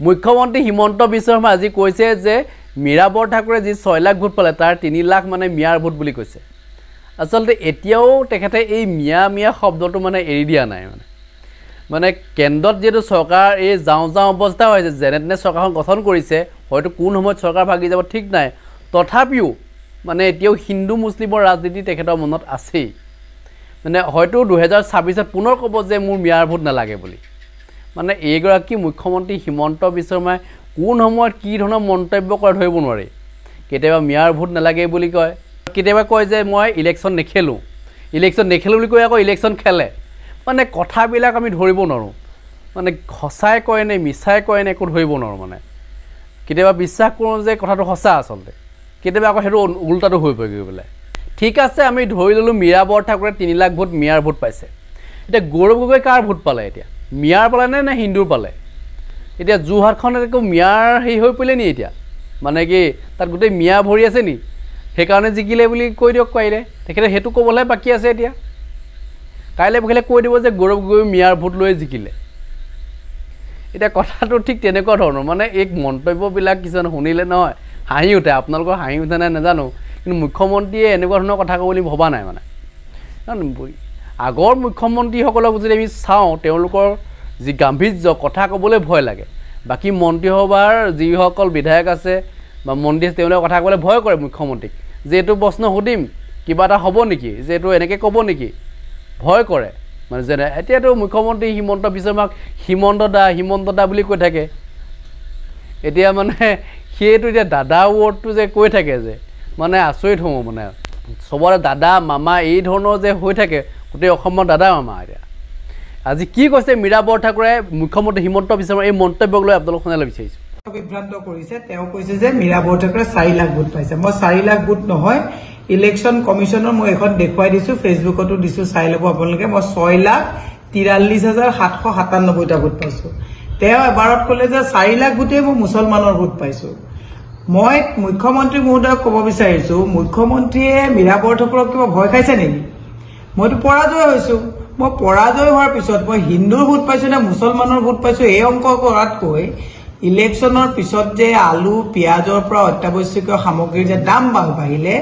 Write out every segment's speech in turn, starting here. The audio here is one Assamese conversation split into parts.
মুখ্যমন্ত্ৰী হিমন্ত বিশ্ব শৰ্মা আজি কৈছে যে মীৰা বৰঠাকুৰে যি 6 লাখ ভোট পালে তাৰ 3 লাখ মানে মিয়াৰ ভোট বুলি কৈছে আসলতে এতিয়াও তেখেতে এই মিয়া শব্দটো মানে এৰি দিয়া নাই মানে কেন্দ্ৰত যেটো চৰকাৰ এই যাও অৱস্থা হৈছে যেনে চৰকাৰখন গঠন কৰিছে হয়তো কোন সময়ত চৰকাৰ ভাগি যাব ঠিক নাই তথাপিও মানে এতিয়াও হিন্দু মুছলিমৰ ৰাজনীতি তেখেতৰ মনত আছে মানে হয়তো 2026ত পুনৰ ক'ব যে মোৰ মিয়াৰ ভোট নালাগে বুলি মানে এইগৰাকী মুখ্যমন্ত্ৰী হিমন্ত বিশ্ব শৰ্মাই কোন সময়ত কি ধৰণৰ মন্তব্য কৰে ধৰিব নোৱাৰে কেতিয়াবা মিয়াৰ ভোট নালাগে বুলি কয় কেতিয়াবা কয় যে মই ইলেকশ্যন নেখেলো বুলি কৈ আকৌ ইলেকশ্যন খেলে মানে কথাবিলাক আমি ধৰিব নোৱাৰো মানে খসাই কয় নে মিছাই কয় নে একো ধৰিব নোৱাৰো মানে কেতিয়াবা বিশ্বাস কৰোঁ যে কথাটো সঁচা আসলতে কেতিয়াবা আকৌ হেটো উল্টাটো হৈ পৰে গৈ ঠিক আছে আমি ধৰি ললো মীৰা বৰঠাকুৰে 3 লাখ ভোট মিয়াৰ ভোট পাইছে এতিয়া গৌৰৱ গগৈ কাৰ ভোট পালে এতিয়া মিয়াৰ পালে নে হিন্দুৰ পালে এতিয়া জুহাৰখন একো মিয়াৰ হেই হৈ পলে নি এতিয়া মানে কি তাত গোটেই মিয়া ভৰি আছে নি সেইকাৰণে জিকিলে বুলি কৈ দিয়ক কাইলে তেখেতে হেতু ক'বলৈ বাকি আছে এতিয়া কাইলে বকিলে কৈ দিব যে গৌৰৱ গগৈ মিয়াৰ ভোট লৈ জিকিলে এটা কথাটো ঠিক তেনেকুৱা ধৰণৰ মানে এক মন্তব্যবিলাক কিছুমান শুনিলে নহয় হাঁহি উঠে আপোনালোকৰ হাঁহি উঠে নাই নাজানো কিন্তু মুখ্যমন্ত্ৰীয়ে এনেকুৱা ধৰণৰ কথা ক'ব বুলি ভবা নাই মানে আগৰ মুখ্যমন্ত্ৰীসকলক যদি আমি চাওঁ তেওঁলোকৰ যি গাম্ভীৰ্য কথা ক'বলৈ ভয় লাগে বাকি মন্ত্ৰীসভাৰ যিসকল বিধায়ক আছে বা মন্ত্ৰী তেওঁলোকে কথা ক'বলৈ ভয় কৰে মুখ্যমন্ত্ৰীক যে এইটো প্ৰশ্ন সুধিম কিবা এটা হ'ব নেকি যে এইটো এনেকৈ ক'ব নেকি ভয় কৰে মানে যেনে এতিয়াতো মুখ্যমন্ত্ৰী হিমন্ত বিশ্ব শৰ্মাক হিমন্ত দা বুলি কৈ থাকে এতিয়া মানে সেইটো এতিয়া দাদা ৱৰ্ডটো যে কৈ থাকে যে মানে আচৰিত হওঁ মানে সবৰে দাদা মামা এই ধৰণৰ যে হৈ থাকে গোটেই অসমৰ দাদা মামা এতিয়া আজি কি কৈছে মীৰা বৰঠাকুৰে মুখ্যমন্ত্ৰী হিমন্ত বিশ্ব শৰ্মাৰ এই মন্তব্যক লৈ আপোনালোক শুনালে বিচাৰিছো বিভ্ৰান্ত কৰিছে তেওঁ কৈছে যে মীৰা বৰঠাকুৰে 4 লাখ ভোট পাইছে মই 4 লাখ ভোট নহয় ইলেকশ্যন কমিশনৰ মই এখন দেখুৱাই দিছো ফেচবুকতো দিছো চাই ল'ব আপোনালোকে মই 6,43,797টা ভোট পাইছো তেওঁ এবাৰত ক'লে যে 4 লাখ ভোটে মই মুছলমানৰ ভোট পাইছো মই মুখ্যমন্ত্ৰী মহোদয়ক ক'ব বিচাৰিছো মুখ্যমন্ত্ৰীয়ে মীৰা বৰঠাকুৰক কিবা ভয় খাইছে নেকি মইতো পৰাজয় হৈছো মই পৰাজয় হোৱাৰ পিছত মই হিন্দুৰ ভোট পাইছো না মুছলমানৰ ভোট পাইছো এই অংক কৰাতকৈ ইলেকশ্যনৰ পিছত যে আলু পিয়াজৰ পৰা অত্যাৱশ্যকীয় সামগ্ৰীৰ যে দাম বাঢ়িলে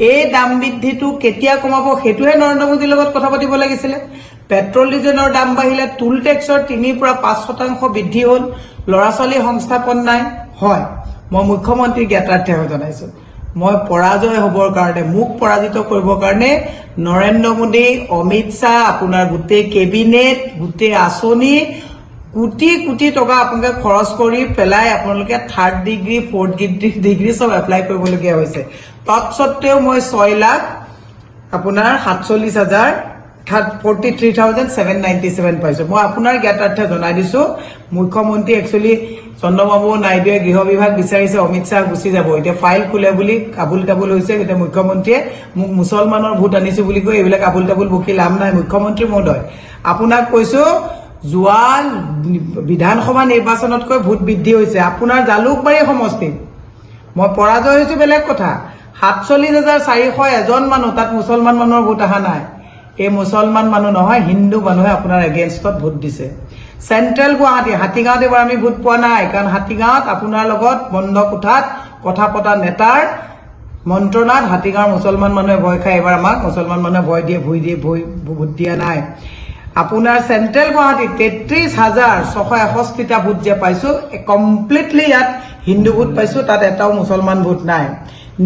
এই দাম বৃদ্ধিটো কেতিয়া কমাব হেতুহে নৰেন্দ্ৰ মোদীৰ লগত কথা পাতিব লাগিছিল পেট্ৰল ডিজেলৰ দাম বাঢ়িলে টুল টেক্সৰ 3 পৰা 5% বৃদ্ধি হ'ল লৰা ছোৱালী সংস্থাপন নাই হয় মই মুখ্যমন্ত্ৰী জ্ঞাতাৰ্থে জনাইছো মই পৰাজয় হবৰ কাৰণে মুখ পৰাজিত কৰিবৰ কাৰণে নৰেন্দ্ৰ মোদী অমিত শাহ আপোনাৰ গোটেই কেবিনেট গোটেই আঁচনি কোটি টকা আপোনালোকে খৰচ কৰি পেলাই আপোনালোকে 3rd ডিগ্ৰী 4th ডিগ্ৰী সব এপ্লাই কৰিবলগীয়া হৈছে তৎসত্ত্বেও মই 6 লাখ আপোনাৰ 43,797 পাইছো মই আপোনাৰ জ্ঞাতাৰ্থে জনাই দিছো মুখ্যমন্ত্ৰী একচুয়ালি চন্দ্ৰবাবু নাইডুৱে গৃহ বিভাগ বিচাৰিছে অমিত শাহ গুচি যাব এতিয়া ফাইল খুলে বুলি কাবুল হৈছে এতিয়া মুখ্যমন্ত্ৰীয়ে মোক মুছলমানৰ ভোট আনিছো বুলি কৈ এইবিলাক কাবুল বকি লাভ নাই মুখ্যমন্ত্ৰী মহোদয় আপোনাক কৈছো জুৱাল বিধানসভা নিৰ্বাচনতকৈ ভোট বৃদ্ধি হৈছে আপোনাৰ জালুকবাৰী সমষ্টিত মই পৰাজয় হৈছো বেলেগ কথা 47,400 এজন মানুহ তাত মুছলমান মানুহৰ ভোট আহা নাই এই মুছলমান মানুহ নহয় হিন্দু মানুহে আপোনাৰ এগেইনষ্টত ভোট দিছে সেন্ট্ৰেল গুৱাহাটী হাতীগাঁৱত এবাৰ আমি ভোট পোৱা নাই কাৰণ হাতীগাঁৱত আপোনাৰ লগত বন্ধ কোঠাত কথা পতা নেতাৰ মন্ত্ৰণাত হাতীগাঁৱৰ মুছলমান মানুহে ভয় খায় এবাৰ আমাক মুছলমান মানুহে ভয় দিয়ে ভোট দিয়া নাই আপোনাৰ সেন্ট্ৰেল গুৱাহাটী 33,661টা ভোট যে পাইছো কমপ্লিটলি ইয়াত হিন্দু ভোট পাইছো তাত এটাও মুছলমান ভোট নাই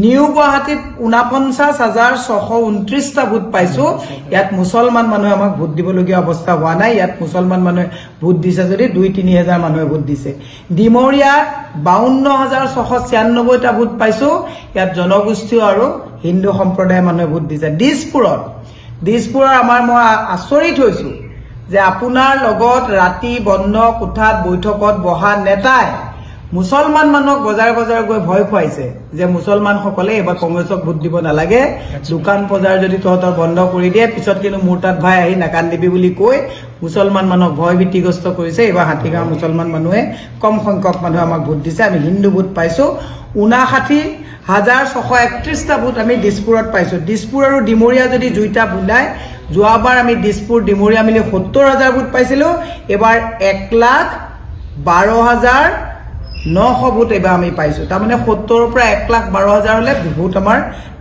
নিউ গুৱাহাটীত 49,629টা ভোট পাইছো ইয়াত মুছলমান মানুহে আমাক ভোট দিবলগীয়া অৱস্থা হোৱা নাই ইয়াত মুছলমান মানুহে ভোট দিছে যদি 2-3 মানুহে ভোট দিছে ডিমৰিয়াত 52,696টা ভোট পাইছো ইয়াত জনগোষ্ঠী আৰু হিন্দু সম্প্ৰদায়ৰ মানুহে ভোট দিছে দিছপুৰৰ আমাৰ মই আচৰিত হৈছো যে আপোনাৰ লগত ৰাতি বন্ধ কোঠাত বৈঠকত বহা নেতাই মুছলমান মানুহক বজাৰ গৈ ভয় খুৱাইছে যে মুছলমান সকলে এবাৰ কংগ্ৰেছক ভোট দিব নালাগে দোকান বজাৰ যদি তহঁতৰ বন্ধ কৰি দিয়ে পিছত কিন্তু মোৰ তাত ভাই আহি নাকান্দিবি বুলি কৈ মুছলমান মানুহক ভয় ভীতিগ্ৰস্ত কৰিছে এবাৰ হাতীগাঁও মুছলমান মানুহে কম সংখ্যক মানুহে আমাক ভোট দিছে আমি হিন্দু ভোট পাইছো 59,631টা ভোট আমি দিছপুৰত পাইছো দিছপুৰ আৰু ডিমৰিয়া যদি দুইটা বুলাই যোৱাবাৰ আমি দিছপুৰ ডিমৰিয়া মিলি 70,000 ভোট পাইছিলো এবাৰ 1,12,000 900 ভোট এবাৰ আমি পাইছোঁ। তাৰমানে 70ৰ পৰা 1,12,000 হ'লে ভোট আমাৰ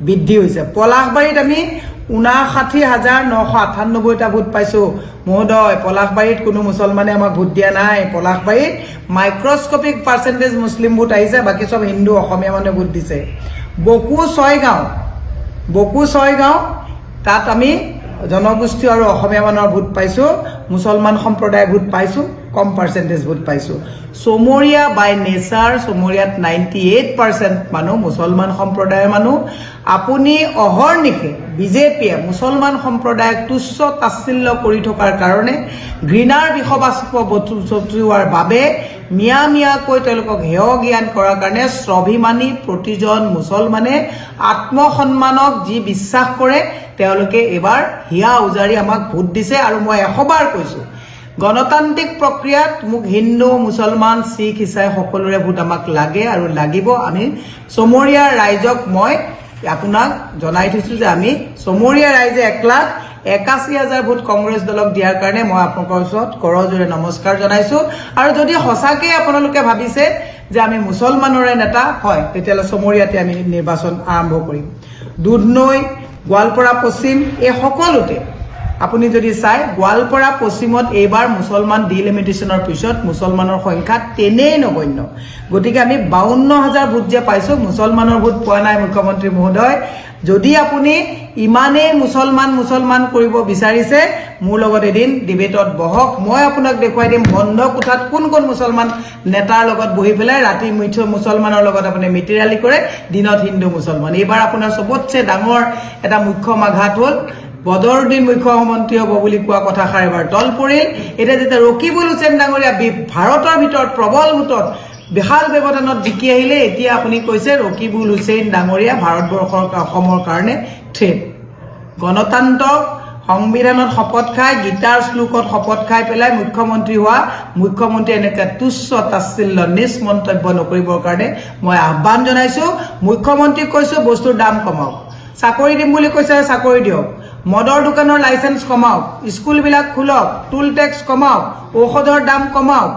বৃদ্ধি হৈছে। পলাশবাৰীত আমি 59,998টা ভোট পাইছোঁ। মহোদয়, পলাশবাৰীত কোনো মুছলমানে আমাক ভোট দিয়া নাই। পলাশবাৰীত মাইক্ৰস্কপিক পাৰ্চেণ্টেজ মুছলিম ভোট আহিছে, বাকী চব হিন্দু অসমীয়া মানুহে ভোট দিছে। বকু 6 গাঁও তাত আমি জনগোষ্ঠী আৰু অসমীয়া মানুহৰ ভোট পাইছোঁ, মুছলমান সম্প্ৰদায়ৰ ভোট পাইছোঁ, কম পাৰ্চেণ্টেজ ভোট পাইছোঁ। চমৰীয়া বাই নেচাৰ, চমৰীয়াত 98% মানুহ মুছলমান সম্প্ৰদায়ৰ মানুহ। আপুনি অহৰ্নিশে বিজেপিয়ে মুছলমান সম্প্ৰদায়ক তুচ্ছ তাচ্ছিল্য কৰি থকাৰ কাৰণে, ঘৃণাৰ বিষবাষ্প ছটিওৱাৰ বাবে, মিয়াকৈ তেওঁলোকক হেয় জ্ঞান কৰাৰ কাৰণে স্বাভিমানী প্ৰতিজন মুছলমানে আত্মসন্মানক যি বিশ্বাস কৰে তেওঁলোকে এবাৰ হিয়া উজাৰি আমাক ভোট দিছে। আৰু মই 100 বাৰ কৈছোঁ, গণতান্ত্ৰিক প্ৰক্ৰিয়াত মোক হিন্দু, মুছলমান, শিখ, ইছাই সকলোৰে ভোট আমাক লাগে আৰু লাগিব। আমি চমৰীয়াৰ ৰাইজক মই আপোনাক জনাই থৈছোঁ যে আমি চমৰীয়া ৰাইজে 1,81,000 ভোট কংগ্ৰেছ দলক দিয়াৰ কাৰণে মই আপোনালোকৰ ওচৰত কৰজোৰে নমস্কাৰ জনাইছোঁ। আৰু যদি সঁচাকৈ আপোনালোকে ভাবিছে যে আমি মুছলমানৰে নেতা হয়, তেতিয়াহ'লে চমৰীয়াতে আমি নিৰ্বাচন আৰম্ভ কৰিম। দুধনৈ, গোৱালপাৰা পশ্চিম, এই সকলোতে আপুনি যদি চাই, গোৱালপাৰা পশ্চিমত এইবাৰ মুছলমান ডিলিমিটেশ্যনৰ পিছত মুছলমানৰ সংখ্যা তেনেই নগণ্য। গতিকে আমি 52,000 ভোট যে পাইছোঁ, মুছলমানৰ ভোট পোৱা নাই। মুখ্যমন্ত্ৰী মহোদয়, যদি আপুনি ইমানেই মুছলমান কৰিব বিচাৰিছে, মোৰ লগত এদিন ডিবেটত বহক, মই আপোনাক দেখুৱাই দিম বন্ধ কোঠাত কোন মুছলমান নেতাৰ লগত বহি পেলাই ৰাতি মুছলমানৰ লগত আপুনি মিতিৰালি কৰে, দিনত হিন্দু মুছলমান। এইবাৰ আপোনাৰ চবতছে ডাঙৰ এটা মুখ্যম আঘাত হ'ল বদৰুদ্দিন মুখ্যমন্ত্ৰী হ'ব বুলি কোৱা কথাষাৰ এবাৰ তল পৰিল। এতিয়া যেতিয়া ৰকিবুল হুছেইন ডাঙৰীয়া ভাৰতৰ ভিতৰত প্ৰবল ভোটত বিশাল ব্যৱধানত জিকি আহিলে, এতিয়া আপুনি কৈছে ৰকিবুল হুছেইন ডাঙৰীয়া ভাৰতবৰ্ষৰ অসমৰ কাৰণে থ্ৰেট। গণতন্ত্ৰক সংবিধানত শপত খাই, গীতাৰ শ্লোকত শপত খাই পেলাই মুখ্যমন্ত্ৰী হোৱা মুখ্যমন্ত্ৰী এনেকৈ তুচ্ছ তাচ্ছিল্য নিজ মন্তব্য নকৰিবৰ কাৰণে মই আহ্বান জনাইছোঁ। মুখ্যমন্ত্ৰীক কৈছোঁ বস্তুৰ দাম কমাওক, চাকৰি দিম বুলি কৈছে চাকৰি দিয়ক, মদৰ দোকানৰ লাইচেন্স কমাওক, স্কুলবিলাক খোলক, টুল টেক্স কমাওক, ঔষধৰ দাম কমাওক,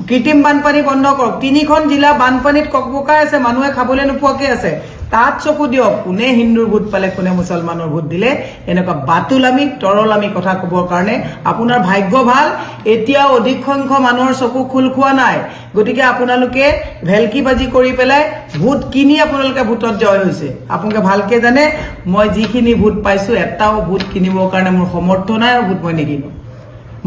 কৃত্ৰিম বানপানী বন্ধ কৰক। 3খন জিলা বানপানীত ককবকাই আছে, মানুহে খাবলৈ নোপোৱাকৈ আছে, তাত চকু দিয়ক। কোনে হিন্দুৰ ভোট পালে, কোনে মুছলমানৰ ভোট দিলে, এনেকুৱা বাতুলামি তৰলামি কথা ক'বৰ কাৰণে আপোনাৰ ভাগ্য ভাল। এতিয়াও অধিক সংখ্যক মানুহৰ চকু খোল খোৱা নাই। গতিকে আপোনালোকে ভেলকিবাজি কৰি পেলাই ভোট কিনি আপোনালোকে ভোটত জয় হৈছে। আপোনালোকে ভালকৈ জানে, মই যিখিনি ভোট পাইছোঁ, এটাও ভোট কিনিবৰ কাৰণে মোৰ সমৰ্থ নাই আৰু ভোট মই নিকিনো।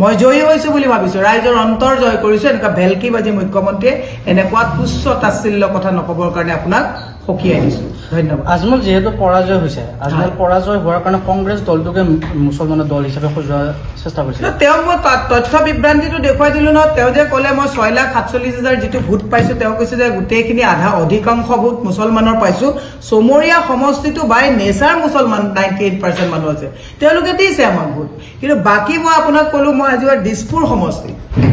মই জয়ী হৈছোঁ বুলি ভাবিছোঁ, ৰাইজৰ অন্তৰ জয় কৰিছোঁ। এনেকুৱা ভেলকিবাজি মুখ্যমন্ত্ৰীয়ে এনেকুৱা তুচ্ছ তাচ্ছিল্য কথা নক'বৰ কাৰণে আপোনাক সকীয়াই দিছোঁ। ধন্যবাদ। আজমল যিহেতু পৰাজয় হৈছে, আজমল পৰাজয় হোৱাৰ কাৰণে কংগ্ৰেছ দলটোকে মুছলমানৰ দল হিচাপে সজোৱাৰ চেষ্টা কৰিছে। তেওঁক মই তথ্য বিভ্ৰান্তিটো দেখুৱাই দিলোঁ ন। তেওঁ যে ক'লে মই 6,47,000 যিটো ভোট পাইছোঁ, তেওঁ কৈছে যে গোটেইখিনি অধিকাংশ ভোট মুছলমানৰ পাইছোঁ। চমৰীয়া সমষ্টিটো বাই নেচাৰ মুছলমান 98% মানুহ আছে, তেওঁলোকে দিছে আমাক ভোট। কিন্তু বাকী মই আপোনাক ক'লোঁ, মই আজি দিছপুৰ সমষ্টি,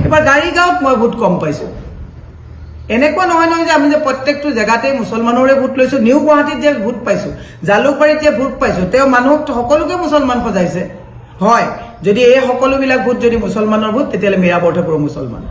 এবাৰ গাড়ীগাঁৱত মই ভোট কম পাইছোঁ। এনেকুৱা নহয় যে আমি যে প্ৰত্যেকটো জেগাতেই মুছলমানৰে ভোট লৈছোঁ। নিউ গুৱাহাটীত যে ভোট পাইছোঁ, জালুকবাৰীত যে ভোট পাইছোঁ, তেওঁ মানুহক সকলোকে মুছলমান সজাইছে। হয়, যদি এই সকলোবিলাক ভোট যদি মুছলমানৰ ভোট, তেতিয়াহ'লে মীৰা বৰঠাকুৰো মুছলমান।